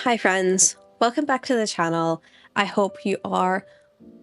Hi friends, welcome back to the channel. I hope you are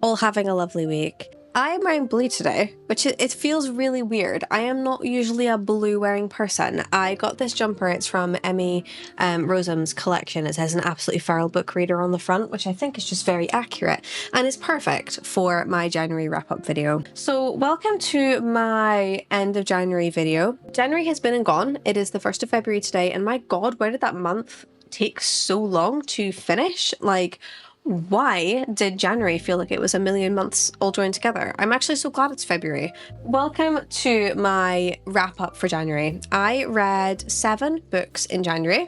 all having a lovely week. I am wearing blue today, which it feels really weird. I am not usually a blue wearing person. I got this jumper, it's from Emmy Rosam's collection. It says an absolutely feral book reader on the front, which I think is just very accurate and is perfect for my January wrap-up video. So welcome to my end of January video. January has been and gone. It is the 1st of February today, and my god, where did that month take so long to finish? Like, why did January feel like it was a million months all joined together? I'm actually so glad it's February. Welcome to my wrap up for January. I read 7 books in January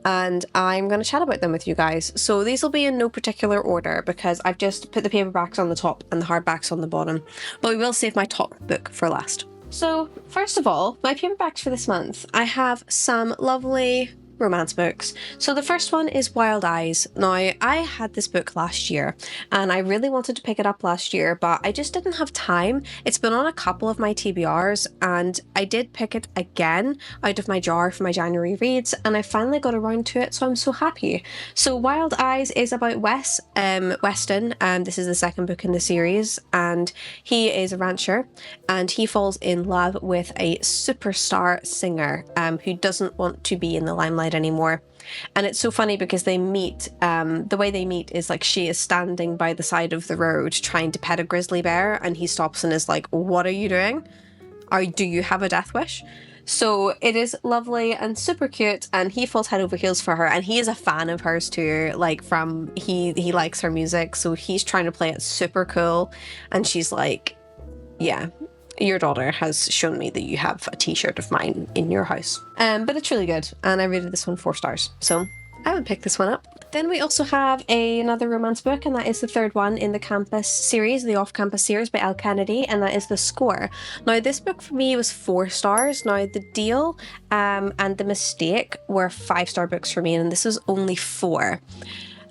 and I'm going to chat about them with you guys. So these will be in no particular order because I've just put the paperbacks on the top and the hardbacks on the bottom, but we will save my top book for last. So first of all, my paperbacks for this month, I have some lovely romance books. So the first one is Wild Eyes. Now, I had this book last year and I really wanted to pick it up last year, but I just didn't have time. It's been on a couple of my TBRs and I did pick it again out of my jar for my January reads and I finally got around to it, so I'm so happy. So Wild Eyes is about Weston, this is the second book in the series, and he is a rancher and he falls in love with a superstar singer who doesn't want to be in the limelight anymore. And it's so funny because they meet, the way they meet is like she is standing by the side of the road trying to pet a grizzly bear and he stops and is like, what are you doing? Do you have a death wish? So it is lovely and super cute, and he falls head over heels for her, and he is a fan of hers too, like he likes her music, so he's trying to play it super cool, and she's like, yeah, your daughter has shown me that you have a t-shirt of mine in your house. But it's really good, and I rated this one 4 stars, so I would pick this one up. Then we also have another romance book, and that is the third one in the campus series, the off-campus series by Elle Kennedy, and that is The Score. Now, this book for me was 4 stars. Now, The Deal and The Mistake were 5-star books for me, and this was only 4.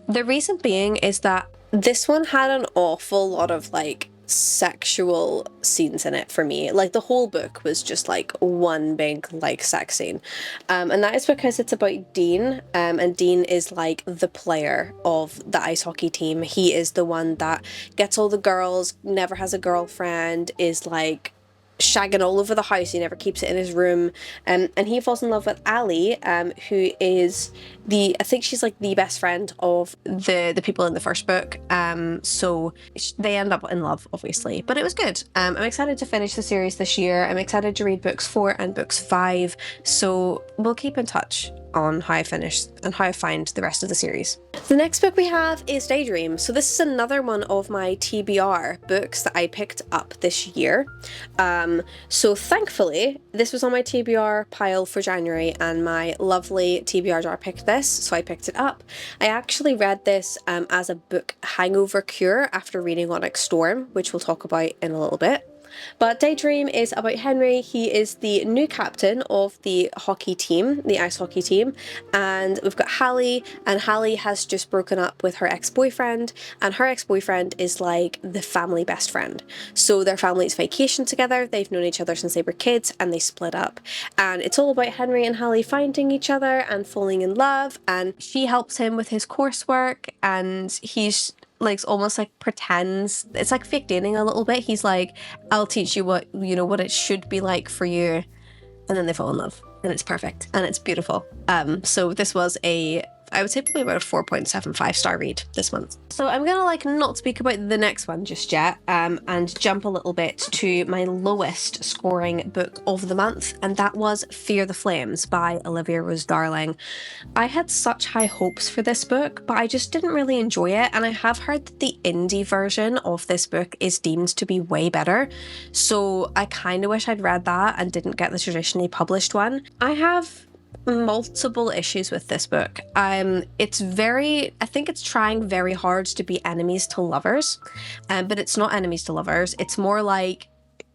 The reason being is that this one had an awful lot of like sexual scenes in it for me. Like, the whole book was just like one big like sex scene, and that is because it's about Dean, and Dean is like the player of the ice hockey team. He is the one that gets all the girls, never has a girlfriend, is like shagging all over the house, he never keeps it in his room, and he falls in love with Ali, who is I think she's like the best friend of the people in the first book, so they end up in love, obviously, but it was good. I'm excited to finish the series this year. I'm excited to read books 4 and books 5, so we'll keep in touch on how I finish and how I find the rest of the series. The next book we have is Daydream. So this is another one of my TBR books that I picked up this year. So thankfully, this was on my TBR pile for January and my lovely TBR jar picked this, so I picked it up. I actually read this as a book hangover cure after reading Onyx Storm, which we'll talk about in a little bit. But Daydream is about Henry. He is the new captain of the hockey team, the ice hockey team, and we've got Hallie, and Hallie has just broken up with her ex-boyfriend, and her ex-boyfriend is like the family best friend. So their families vacation together, they've known each other since they were kids, and they split up. And it's all about Henry and Hallie finding each other and falling in love, and she helps him with his coursework, and he's like almost like pretends, it's like fake dating a little bit. He's like, I'll teach you what it should be like for you, and then they fall in love and it's perfect and it's beautiful. So this was I would say probably about a 4.75 star read this month. So I'm gonna like not speak about the next one just yet, and jump a little bit to my lowest scoring book of the month, and that was Fear the Flames by Olivia Rose Darling. I had such high hopes for this book, but I just didn't really enjoy it, and I have heard that the indie version of this book is deemed to be way better, so I kind of wish I'd read that and didn't get the traditionally published one. I have multiple issues with this book. I think it's trying very hard to be enemies to lovers, but it's not enemies to lovers. It's more like,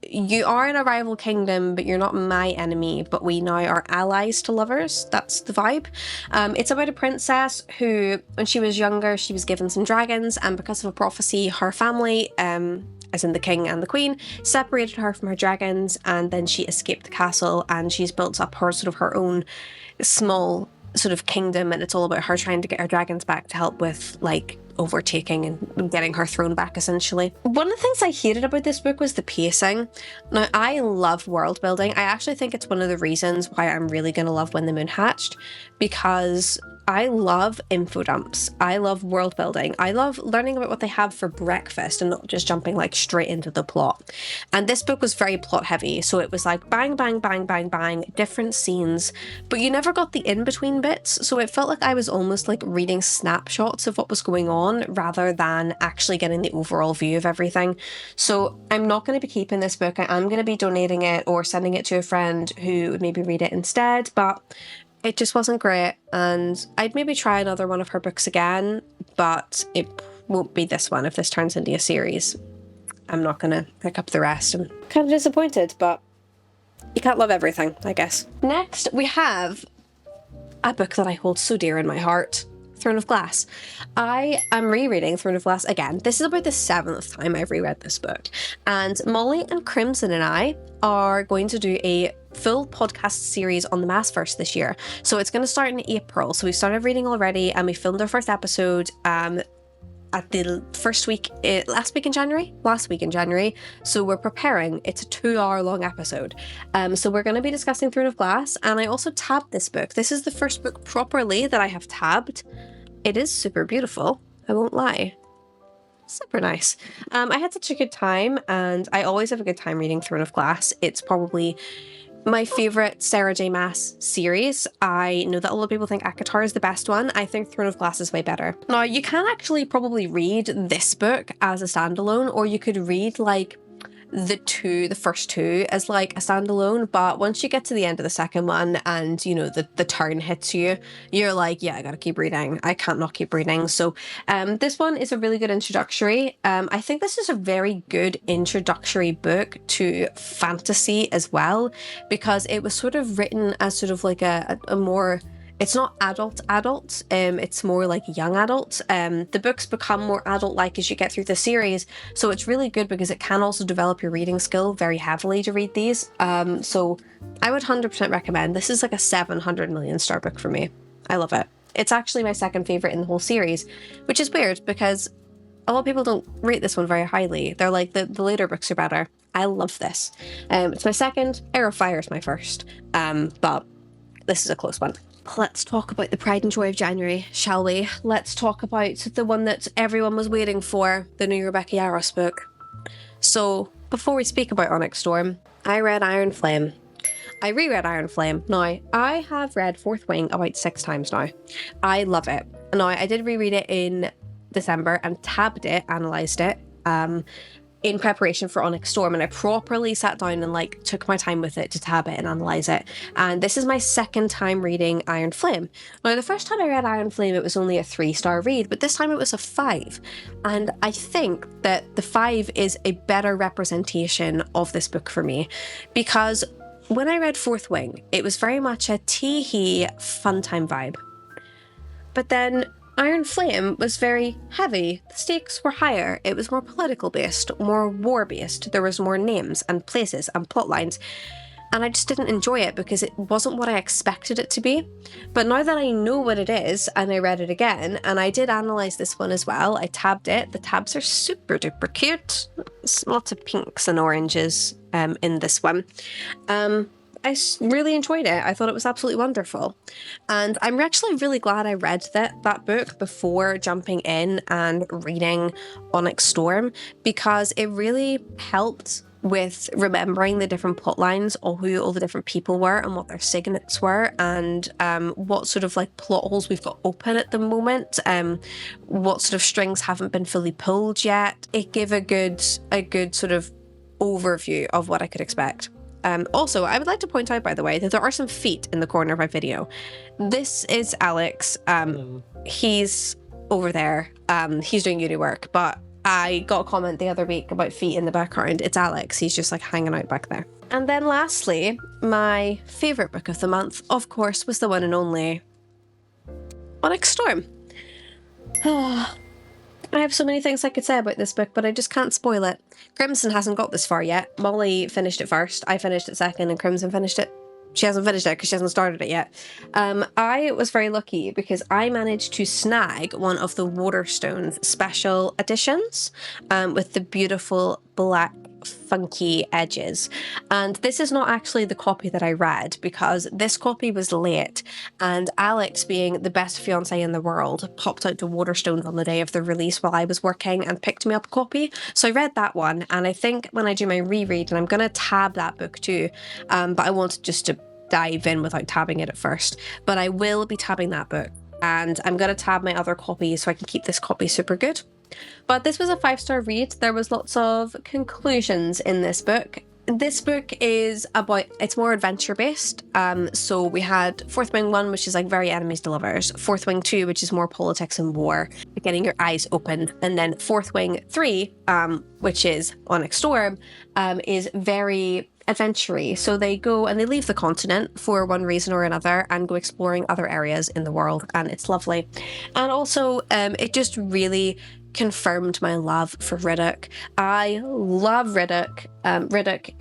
you are in a rival kingdom, but you're not my enemy, but we now are allies to lovers. That's the vibe. It's about a princess who, when she was younger, she was given some dragons, and because of a prophecy, her family, as in the king and the queen, separated her from her dragons, and then she escaped the castle, and she's built up her own small sort of kingdom, and it's all about her trying to get her dragons back to help with like overtaking and getting her throne back, essentially. One of the things I hated about this book was the pacing. Now, I love world building. I actually think it's one of the reasons why I'm really going to love When the Moon Hatched, because I love info dumps. I love world building. I love learning about what they have for breakfast and not just jumping like straight into the plot. And this book was very plot heavy. So it was like bang, bang, bang, bang, bang, different scenes, but you never got the in-between bits. So it felt like I was almost like reading snapshots of what was going on rather than actually getting the overall view of everything. So I'm not going to be keeping this book. I am going to be donating it or sending it to a friend who would maybe read it instead, but it just wasn't great, and I'd maybe try another one of her books again, but it won't be this one if this turns into a series. I'm not gonna pick up the rest. I'm kind of disappointed, but you can't love everything, I guess. Next, we have a book that I hold so dear in my heart, Throne of Glass. I am rereading Throne of Glass again. This is about the 7th time I've reread this book, and Molly and Crimson and I are going to do a full podcast series on the Massverse this year. So it's going to start in April. So we started reading already, and we filmed our first episode at the first week, last week in January. So we're preparing. It's a 2-hour long episode. So we're going to be discussing Throne of Glass, and I also tabbed this book. This is the first book properly that I have tabbed. It is super beautiful, I won't lie. Super nice. I had such a good time, and I always have a good time reading Throne of Glass. It's probably my favourite Sarah J Maas series. I know that a lot of people think ACOTAR is the best one. I think Throne of Glass is way better. Now, you can actually probably read this book as a standalone, or you could read like the first two as like a standalone, but once you get to the end of the second one and you know the turn hits you, you're like, yeah, I gotta keep reading. I can't not keep reading. So this one is a really good introductory. I think this is a very good introductory book to fantasy as well, because it was sort of written as sort of like a more, it's not adult, it's more like young adult. The books become more adult-like as you get through the series, so it's really good because it can also develop your reading skill very heavily to read these. So I would 100% recommend. This is like a 700 million star book for me. I love it. It's actually my second favourite in the whole series, which is weird because a lot of people don't rate this one very highly. They're like, the later books are better. I love this. It's my second. Air of Fire is my first, but this is a close one. Let's talk about the pride and joy of January, shall we? Let's talk about the one that everyone was waiting for, the new Rebecca Yarros book. So, before we speak about Onyx Storm, I read Iron Flame. I reread Iron Flame. Now, I have read Fourth Wing about 6 times now. I love it. Now, I did reread it in December and tabbed it, analysed it, in preparation for Onyx Storm, and I properly sat down and like took my time with it to tab it and analyse it. And this is my second time reading Iron Flame. Now, the first time I read Iron Flame, it was only a 3-star read, but this time it was a 5. And I think that the 5 is a better representation of this book for me, because when I read Fourth Wing, it was very much a tee-hee fun time vibe. But then Iron Flame was very heavy. The stakes were higher. It was more political based, more war based. There was more names and places and plot lines. And I just didn't enjoy it because it wasn't what I expected it to be. But now that I know what it is, and I read it again, and I did analyse this one as well, I tabbed it. The tabs are super duper cute. There's lots of pinks and oranges in this one. I really enjoyed it. I thought it was absolutely wonderful. And I'm actually really glad I read that book before jumping in and reading Onyx Storm, because it really helped with remembering the different plot lines, or who all the different people were and what their signets were, and what sort of like plot holes we've got open at the moment, what sort of strings haven't been fully pulled yet. It gave a good sort of overview of what I could expect. Also, I would like to point out, by the way, that there are some feet in the corner of my video. This is Alex. He's over there. He's doing uni work, but I got a comment the other week about feet in the background. It's Alex. He's just like hanging out back there. And then lastly, my favourite book of the month, of course, was the one and only Onyx Storm. I have so many things I could say about this book, but I just can't spoil it. Crimson hasn't got this far yet. Molly finished it first, I finished it second, and Crimson finished it she hasn't finished it because she hasn't started it yet. I was very lucky because I managed to snag one of the Waterstones special editions with the beautiful black funky edges. And this is not actually the copy that I read because this copy was late, and Alex, being the best fiance in the world, popped out to Waterstones on the day of the release while I was working and picked me up a copy. So I read that one, and I think when I do my reread, and I'm going to tab that book too, but I want just to dive in without tabbing it at first, but I will be tabbing that book, and I'm going to tab my other copy so I can keep this copy super good. But this was a 5-star read. There was lots of conclusions in this book. This book is about, it's more adventure based. So we had Fourth Wing 1, which is like very enemies to lovers. Fourth Wing 2, which is more politics and war, getting your eyes open. And then Fourth Wing 3, which is Onyx Storm, is very adventure-y. So they go and they leave the continent for one reason or another and go exploring other areas in the world, and it's lovely. And also it just really confirmed my love for Riddick. I love Riddick. Riddick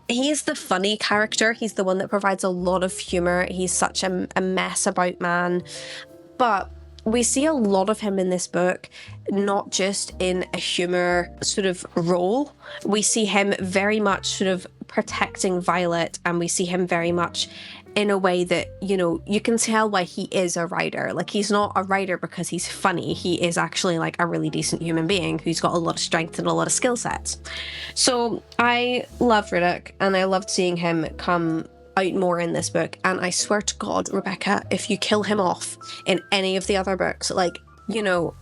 he's the funny character. He's the one that provides a lot of humor. He's such a mess about man, but we see a lot of him in this book, not just in a humor sort of role. We see him very much sort of protecting Violet, and we see him very much in a way that, you know, you can tell why he is a writer. Like, he's not a writer because he's funny. He is actually like a really decent human being who's got a lot of strength and a lot of skill sets. So I love Riddick, and I loved seeing him come out more in this book. And I swear to God, Rebecca, if you kill him off in any of the other books, like, you know,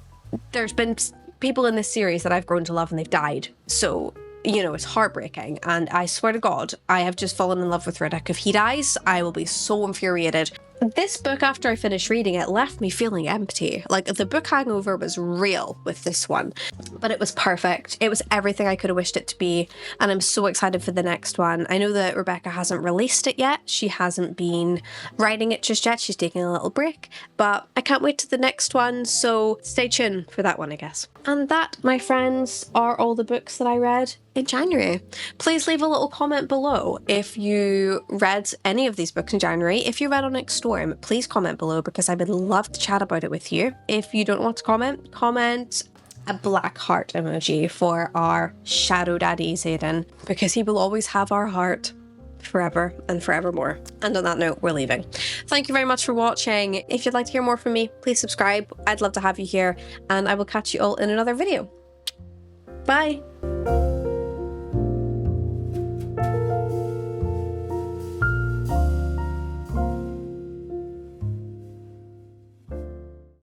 there's been people in this series that I've grown to love and they've died. So, you know, it's heartbreaking. And I swear to God, I have just fallen in love with Riddick. If he dies, I will be so infuriated. This book, after I finished reading it, left me feeling empty. Like, the book hangover was real with this one, but it was perfect. It was everything I could have wished it to be, and I'm so excited for the next one. I know that Rebecca hasn't released it yet. She hasn't been writing it just yet. She's taking a little break, but I can't wait to the next one, so stay tuned for that one, I guess. And that, my friends, are all the books that I read in January. Please leave a little comment below if you read any of these books in January. If you read Onyx Storm, please comment below because I would love to chat about it with you. If you don't want to comment a black heart emoji for our shadow daddy Zayden, because he will always have our heart forever and forevermore. And on that note, we're leaving. Thank you very much for watching. If you'd like to hear more from me, please subscribe. I'd love to have you here, and I will catch you all in another video. Bye.